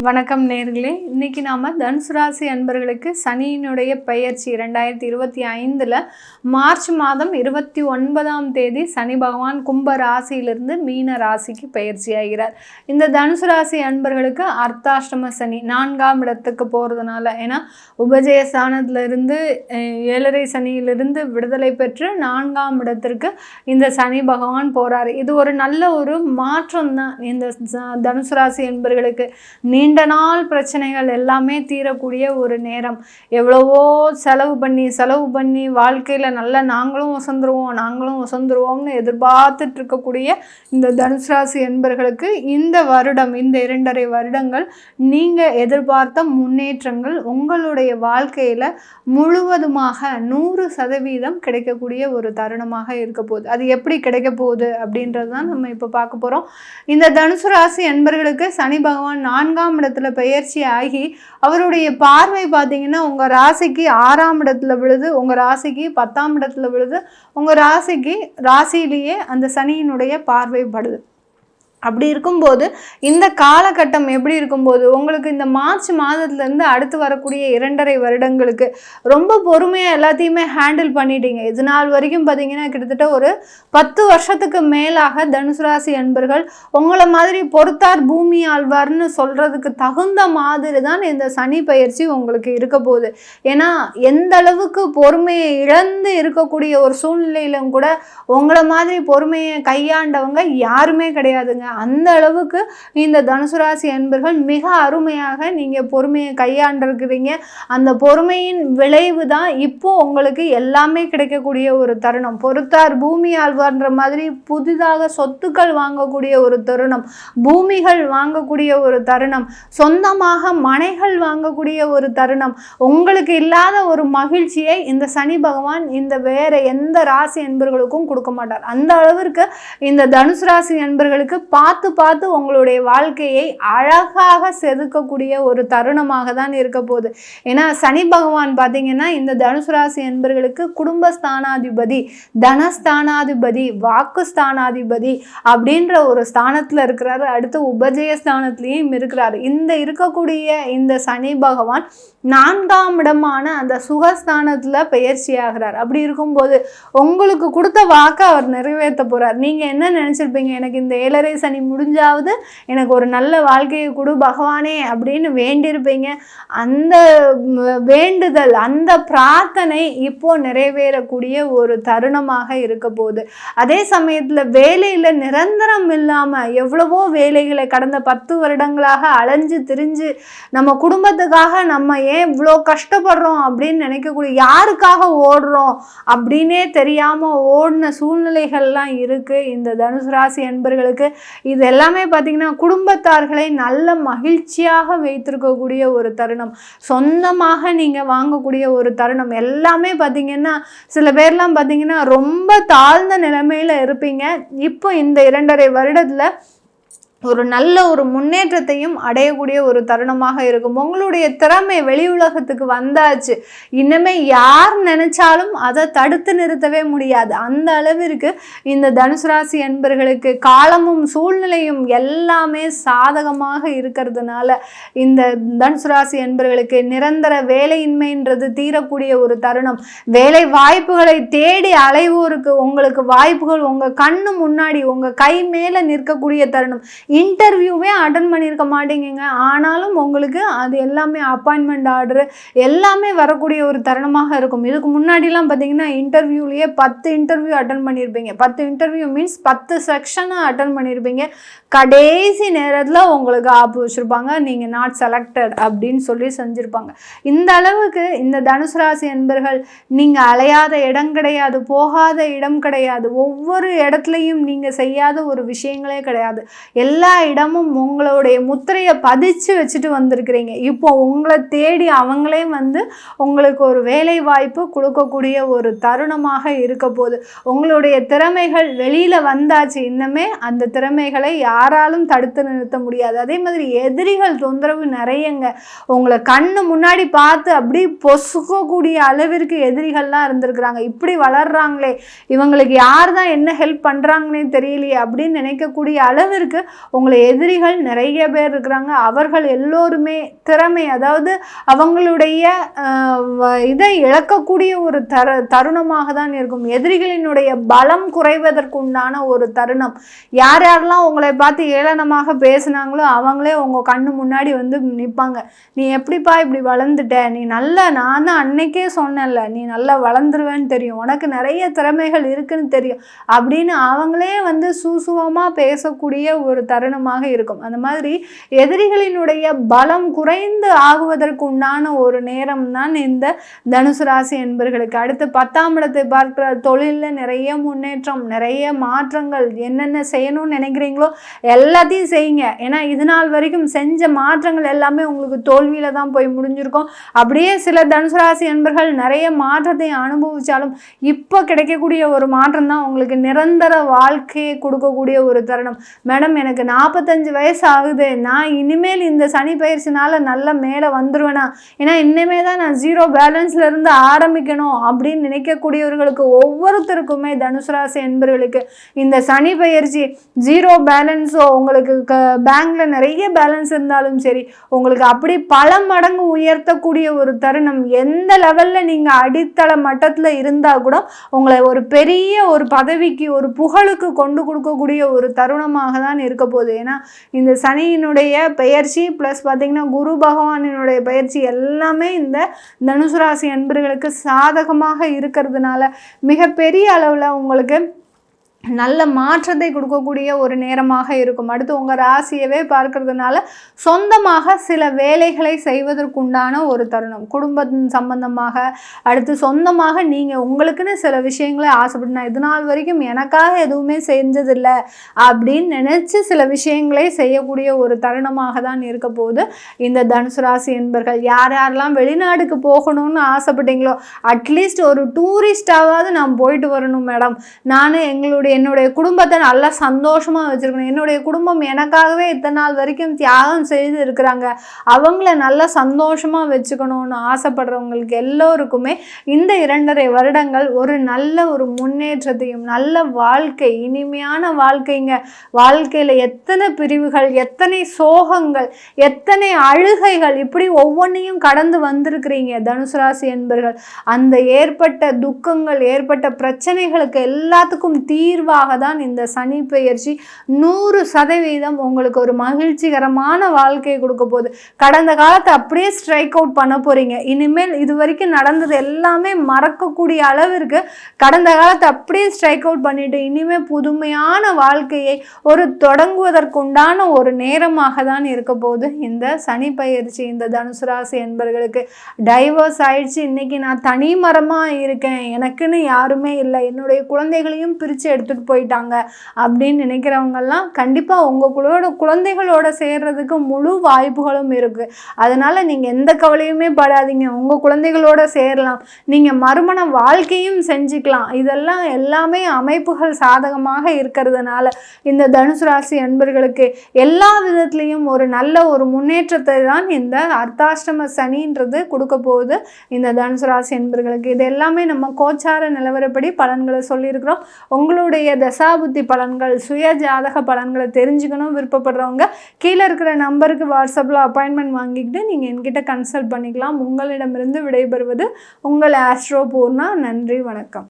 வணக்கம் நேர்களே, இன்னைக்கு நாம தனுசு ராசி அன்பர்களுக்கு சனியினுடைய பெயர்ச்சி 2025 மார்ச் மாதம் 29ஆம் தேதி சனி பகவான் கும்ப ராசியிலிருந்து மீன ராசிக்கு பெயர்ச்சி ஆகிறார். இந்த தனுசு ராசி அன்பர்களுக்கு அர்த்தாஷ்டம சனி 4ஆம் இடத்துக்கு போறதுனால, ஏன்னா உபஜய ஸ்தானத்திலிருந்து 7.5 சனியிலிருந்து விடுதலை பெற்று 4ஆம் இடத்திற்கு இந்த சனி பகவான் போறாரு. இது ஒரு நல்ல ஒரு மாற்றம் தான் இந்த தனுசு ராசி அன்பர்களுக்கு. நீண்ட நாள் பிரச்சனைகள் எல்லாமே தீரக்கூடிய ஒரு நேரம். எவ்வளவோ செலவு பண்ணி வாழ்க்கையில் நல்லா நாங்களும் வசந்துருவோம்னு எதிர்பார்த்துட்டு இருக்கக்கூடிய இந்த தனுசு ராசி என்பர்களுக்கு இந்த வருடம், இந்த 2.5 வருடங்கள் நீங்கள் எதிர்பார்த்த முன்னேற்றங்கள் உங்களுடைய வாழ்க்கையில் முழுவதுமாக 100% கிடைக்கக்கூடிய ஒரு தருணமாக இருக்க போகுது. அது எப்படி கிடைக்க போகுது அப்படின்றது தான் நம்ம இப்போ பார்க்க போகிறோம். இந்த தனுசு ராசி என்பர்களுக்கு சனி பகவான் 4ஆம் இடத்துல பெயர்ச்சி ஆகி அவருடைய பார்வை பார்த்தீங்கன்னா உங்கள் ராசிக்கு 6ஆம் இடத்துல விழுது, உங்கள் ராசிக்கு 10ஆம் இடத்துல விழுது, உங்கள் ராசியிலேயே அந்த சனியினுடைய பார்வை படுது. அப்படி இருக்கும்போது இந்த காலகட்டம் எப்படி இருக்கும்போது உங்களுக்கு இந்த மார்ச் மாதத்துலேருந்து அடுத்து வரக்கூடிய 2.5 வருடங்களுக்கு ரொம்ப பொறுமையாக எல்லாத்தையுமே ஹேண்டில் பண்ணிட்டீங்க. இது நாள் வரைக்கும் பார்த்தீங்கன்னா கிட்டத்தட்ட ஒரு 10 வருஷத்துக்கு மேலாக தனுசு ராசி அன்பர்கள் உங்களை மாதிரி பொறுத்தார் பூமி ஆழ்வார்னு சொல்கிறதுக்கு தகுந்த மாதிரி தான் இந்த சனி பயிற்சி உங்களுக்கு இருக்க போகுது. ஏன்னா எந்த அளவுக்கு பொறுமையை இழந்து இருக்கக்கூடிய ஒரு சூழ்நிலையிலும் கூட உங்களை மாதிரி பொறுமையை கையாண்டவங்க யாருமே கிடையாதுங்க. அந்த அளவுக்கு இந்த தனுசு ராசி அன்பர்கள் மிக அருமையாக நீங்கள் பொறுமையை கையாண்டிருக்கிறீங்க. அந்த பொறுமையின் விளைவு தான் இப்போ உங்களுக்கு எல்லாமே கிடைக்கக்கூடிய ஒரு தருணம். பொறுத்தார் பூமி ஆழ்வார்ன்ற மாதிரி புதிதாக சொத்துக்கள் வாங்கக்கூடிய ஒரு தருணம், பூமிகள் வாங்கக்கூடிய ஒரு தருணம், சொந்தமாக மனைகள் வாங்கக்கூடிய ஒரு தருணம், உங்களுக்கு இல்லாத ஒரு மகிழ்ச்சியை இந்த சனி பகவான் இந்த வேற எந்த ராசி அன்பர்களுக்கும் கொடுக்க மாட்டார். அந்த அளவிற்கு இந்த தனுசு ராசி அன்பர்களுக்கு பார்த்து உங்களுடைய வாழ்க்கையை அழகாக செதுக்கக்கூடிய ஒரு தருணமாக தான் இருக்க போகுது. ஏன்னா சனி பகவான் பார்த்தீங்கன்னா இந்த தனுசு ராசி என்பர்களுக்கு குடும்பஸ்தானாதிபதி, தனஸ்தானாதிபதி, வாக்குஸ்தானாதிபதி அப்படின்ற ஒரு ஸ்தானத்தில் இருக்கிறாரு. அடுத்து உபஜய ஸ்தானத்திலையும் இருக்கிறாரு. இந்த இருக்கக்கூடிய இந்த சனி பகவான் 4ஆம் இடமான அந்த சுகஸ்தானத்தில் பெயர்ச்சி ஆகிறார். அப்படி இருக்கும்போது உங்களுக்கு கொடுத்த வாக்கை அவர் நிறைவேற்ற போறார். நீங்க என்ன நினைச்சிருப்பீங்க, எனக்கு இந்த 7.5 சனி முடிஞ்சாவது எனக்கு ஒரு நல்ல வாழ்க்கையை கொடு பகவானே அப்படின்னு வேண்டியிருப்பீங்க. அந்த வேண்டுதல், அந்த பிரார்த்தனை இப்போ நிறைவேறக்கூடிய ஒரு தருணமாக இருக்க போகுது. அதே சமயத்துல வேலையில நிரந்தரம் இல்லாம எவ்வளவோ வேலைகளை கடந்த 10 வருடங்களாக அலைஞ்சு திரிஞ்சு நம்ம குடும்பத்துக்காக நம்ம ஏன் இவ்வளோ கஷ்டப்படுறோம் அப்படின்னு நினைக்கக்கூடிய, யாருக்காக ஓடுறோம் அப்படின்னே தெரியாம ஓடின சூழ்நிலைகள்லாம் இருக்கு இந்த தனுசு ராசி அன்பர்களுக்கு. இது எல்லாமே பார்த்தீங்கன்னா குடும்பத்தார்களை நல்ல மகிழ்ச்சியாக வைத்திருக்கக்கூடிய ஒரு தருணம், சொந்தமாக நீங்கள் வாங்கக்கூடிய ஒரு தருணம். எல்லாமே பார்த்தீங்கன்னா சில பேர்லாம் பார்த்தீங்கன்னா ரொம்ப தாழ்ந்த நிலைமையில் இருப்பீங்க. இப்போ இந்த 2.5 வருடத்தில் ஒரு நல்ல ஒரு முன்னேற்றத்தையும் அடையக்கூடிய ஒரு தருணமாக இருக்கும். உங்களுடைய திறமை வெளி உலகத்துக்கு வந்தாச்சு. இன்னுமே யார் நினைச்சாலும் அதை தடுத்து நிறுத்தவே முடியாது. அந்த அளவிற்கு இந்த தனுசு ராசி அன்பர்களுக்கு காலமும் சூழ்நிலையும் எல்லாமே சாதகமாக இருக்கிறதுனால இந்த தனுசு ராசி அன்பர்களுக்கு நிரந்தர வேலையின்மைன்றது தீரக்கூடிய ஒரு தருணம். வேலை வாய்ப்புகளை தேடி அலைவோருக்கு உங்களுக்கு வாய்ப்புகள் உங்கள் கண்ணு முன்னாடி உங்கள் கை மேலே நிற்கக்கூடிய தருணம். இன்டர்வியூவே அட்டன் பண்ணியிருக்க மாட்டீங்க, ஆனாலும் உங்களுக்கு அது எல்லாமே அப்பாயின்மெண்ட் ஆர்டரு எல்லாமே வரக்கூடிய ஒரு தருணமாக இருக்கும். இதுக்கு முன்னாடிலாம் பார்த்தீங்கன்னா இன்டர்வியூலேயே 10 இன்டர்வியூ அட்டன் பண்ணியிருப்பீங்க. 10 இன்டர்வியூ மீன்ஸ் 10 செக்ஷனாக அட்டன் பண்ணியிருப்பீங்க. கடைசி நேரத்தில் உங்களுக்கு ஆப்பு வச்சுருப்பாங்க, நீங்கள் நாட் செலக்டட் அப்படின்னு சொல்லி செஞ்சுருப்பாங்க. இந்த அளவுக்கு இந்த தனுசு ராசி அன்பர்கள் நீங்கள் அலையாத இடம் கிடையாது, போகாத இடம் கிடையாது, ஒவ்வொரு இடத்துலையும் நீங்கள் செய்யாத ஒரு விஷயங்களே கிடையாது. எல்லா இடமும் உங்களுடைய முத்திரையை பதிச்சு வச்சுட்டு வந்திருக்கிறீங்க. இப்போ உங்களை தேடி அவங்களே வந்து உங்களுக்கு ஒரு வேலை வாய்ப்பு கொடுக்கக்கூடிய ஒரு தருணமாக இருக்க போகுது. உங்களுடைய திறமைகள் வெளியில வந்தாச்சு. இன்னமே அந்த திறமைகளை யாராலும் தடுத்து நிறுத்த முடியாது. அதே மாதிரி எதிரிகள் தொந்தரவு நிறையங்க. உங்களை கண்ணு முன்னாடி பார்த்து அப்படி பொசுக்கக்கூடிய அளவிற்கு எதிரிகள்லாம் இருந்திருக்கிறாங்க. இப்படி வளர்றாங்களே, இவங்களுக்கு யார் தான் என்ன ஹெல்ப் பண்றாங்கன்னே தெரியலையே அப்படின்னு நினைக்கக்கூடிய அளவிற்கு உங்களை எதிரிகள் நிறைய பேர் இருக்கிறாங்க. அவர்கள் எல்லோருமே திறமை, அதாவது அவங்களுடைய இதை இழக்கக்கூடிய ஒரு தருணமாக தான் இருக்கும். எதிரிகளினுடைய பலம் குறைவதற்குண்டான ஒரு தருணம். யார் யாரெல்லாம் உங்களை பார்த்து ஏளனமாக பேசினாங்களோ அவங்களே உங்கள் கண்ணு முன்னாடி வந்து நிற்பாங்க. நீ எப்படிப்பா இப்படி வளர்ந்துட்ட, நீ நல்லா, நான் தான் அன்னைக்கே சொன்னேன்ல நீ நல்லா வளர்ந்துருவேன்னு தெரியும், உனக்கு நிறைய திறமைகள் இருக்குன்னு தெரியும் அப்படின்னு அவங்களே வந்து சூசுவமாக பேசக்கூடிய ஒரு தருணமாக இருக்கும். அந்த மாதிரி எதிரிகளினுடைய பலம் குறைந்து ஆகுவதற்கு உண்டான ஒரு நேரம் தான் இந்த தனுசு ராசி என்பர்களுக்கு. அடுத்து 10ஆம் இடத்தை பார்க்கிற தொழிலில் நிறைய முன்னேற்றம், நிறைய மாற்றங்கள். என்னென்ன செய்யணும்னு நினைக்கிறீங்களோ எல்லாத்தையும் செய்யுங்க. ஏன்னா இது நாள் வரைக்கும் செஞ்ச மாற்றங்கள் எல்லாமே உங்களுக்கு தோல்வியில தான் போய் முடிஞ்சிருக்கும். அப்படியே சில தனுசு ராசி என்பர்கள் நிறைய மாற்றத்தை அனுபவிச்சாலும் இப்போ கிடைக்கக்கூடிய ஒரு மாற்றம் தான் உங்களுக்கு நிரந்தர வாழ்க்கையை கொடுக்கக்கூடிய ஒரு தருணம். மேடம் எனக்கு 45 வயசு ஆகுது, நான் இனிமேல் இந்த சனி பயிற்சினால நல்ல மேலே வந்துருவேனா, ஏன்னா இன்னுமே தான் நான் 0 பேலன்ஸ்ல இருந்து ஆரம்பிக்கணும் அப்படின்னு நினைக்கக்கூடியவர்களுக்கு ஒவ்வொருத்தருக்குமே தனுசு ராசி என்பவர்களுக்கு இந்த சனி பயிற்சி 0 பேலன்ஸோ, உங்களுக்கு பேங்க்ல நிறைய பேலன்ஸ் இருந்தாலும் சரி, உங்களுக்கு அப்படி பல மடங்கு உயர்த்தக்கூடிய ஒரு தருணம். எந்த லெவல்ல நீங்க அடித்தள மட்டத்துல இருந்தா கூட உங்களை ஒரு பெரிய ஒரு பதவிக்கு, ஒரு புகழுக்கு கொண்டு கொடுக்கக்கூடிய ஒரு தருணமாக தான் இருக்க போகுது. ஏன்னா இந்த சனியினுடைய பெயர்ச்சி ப்ளஸ் பார்த்தீங்கன்னா குரு பகவானினுடைய பயிற்சி எல்லாமே இந்த தனுசு ராசி அன்பர்களுக்கு சாதகமாக இருக்கிறதுனால மிகப்பெரிய அளவில் உங்களுக்கு நல்ல மாற்றத்தை கொடுக்கக்கூடிய ஒரு நேரமாக இருக்கும். அடுத்து உங்கள் ராசியவே பார்க்கறதுனால சொந்தமாக சில வேலைகளை செய்வதற்குண்டான ஒரு தருணம். குடும்பத்தின் சம்பந்தமாக, அடுத்து சொந்தமாக நீங்கள் உங்களுக்குன்னு சில விஷயங்களை ஆசைப்பட்டு, இது நாள் வரைக்கும் எனக்காக எதுவுமே செஞ்சதில்லை அப்படின்னு நினச்சி சில விஷயங்களை செய்யக்கூடிய ஒரு தருணமாக தான் இருக்க போகுது இந்த தனுசு ராசி என்பர்கள். யார் யாரெல்லாம் வெளிநாடுக்கு போகணும்னு ஆசைப்பட்டீங்களோ, அட்லீஸ்ட் ஒரு டூரிஸ்டாவது நான் போயிட்டு வரணும் மேடம், நான் என்னுடைய குடும்பத்தை நல்லா சந்தோஷமாக வச்சுருக்கணும், என்னுடைய குடும்பம் எனக்காகவே இத்தனை நாள் வரைக்கும் தியாகம் செய்து இருக்கிறாங்க, அவங்கள நல்லா சந்தோஷமாக வச்சுக்கணும்னு ஆசைப்படுறவங்களுக்கு எல்லோருக்குமே இந்த 2.5 வருடங்கள் ஒரு நல்ல ஒரு முன்னேற்றத்தையும், நல்ல வாழ்க்கை, இனிமையான வாழ்க்கைங்க. வாழ்க்கையில் எத்தனை பிரிவுகள், எத்தனை சோகங்கள், எத்தனை அழுகைகள், இப்படி ஒவ்வொன்றையும் கடந்து வந்திருக்கிறீங்க தனுசு ராசி என்பர்கள். அந்த ஏற்பட்ட துக்கங்கள், ஏற்பட்ட பிரச்சனைகளுக்கு எல்லாத்துக்கும் தீர்வாக தான் இந்த சனி பெயர்ச்சி 100% உங்களுக்கு ஒரு மகிழ்ச்சிகரமான வாழ்க்கையை கொடுக்க போகுது. கடந்த காலத்தை அப்படியே ஸ்ட்ரைக் அவுட் பண்ண போறீங்க. இனிமேல் இது வரைக்கும் நடந்தது எல்லாமே மறக்கக்கூடிய அளவிற்கு கடந்த காலத்தை அப்படியே ஸ்ட்ரைக் அவுட் பண்ணிட்டு இனிமேல் புதுமையான வாழ்க்கையை ஒரு தொடங்குவதற்குண்டான ஒரு நேரமாக தான் இருக்க போகுது இந்த சனி பெயர்ச்சி. இந்த தனுசு ராசி என்பவர்களுக்கு டைவர்ஸ் ஆயிடுச்சு, இன்னைக்கு நான் தனி மரமாக இருக்கேன், எனக்குன்னு யாருமே இல்லை, என்னுடைய குழந்தைகளையும் பிரித்து எடுத்துகிட்டு போயிட்டாங்க அப்படின்னு நினைக்கிறவங்கெல்லாம் கண்டிப்பாக உங்களோட குழந்தைகளோட சேர்றதுக்கு முழு வாய்ப்புகளும் இருக்குது. அதனால் நீங்கள் எந்த கவலையுமே படாதீங்க, உங்கள் குழந்தைகளோட சேரலாம், நீங்கள் மறுமண வாழ்க்கையும் செஞ்சுக்கலாம். இதெல்லாம் எல்லாமே அமைப்புகள் சாதகமாக இருக்கிறதுனால இந்த தனுசு ராசி அன்பர்களுக்கு எல்லா விதத்துலேயும் ஒரு நல்ல ஒரு முன்னேற்றத்தை தான் இந்த அர்த்தாஷ்டம சனின்றது கொடுக்க போகுது இந்த தனுசு ராசி அன்பர்களுக்கு. இது எல்லாமே நம்ம கோச்சார நிலவரப்படி பலன்களை சொல்லியிருக்கிறோம். உங்களுடைய தசாபுத்தி பலன்கள், சுய ஜாதக பலன்களை தெரிஞ்சுக்கணும் விருப்பப்படுறவங்க கீழே இருக்கிற நம்பருக்கு வாட்ஸ்அப்பில் அப்பாயின்மெண்ட் வாங்கிக்கிட்டு நீங்கள் என்கிட்ட கன்சல்ட் பண்ணிக்கலாம். உங்களிடமிருந்து விடைபெறுவது உங்கள் ஆஸ்ட்ரோ பூர்ணா. நன்றி, வணக்கம்.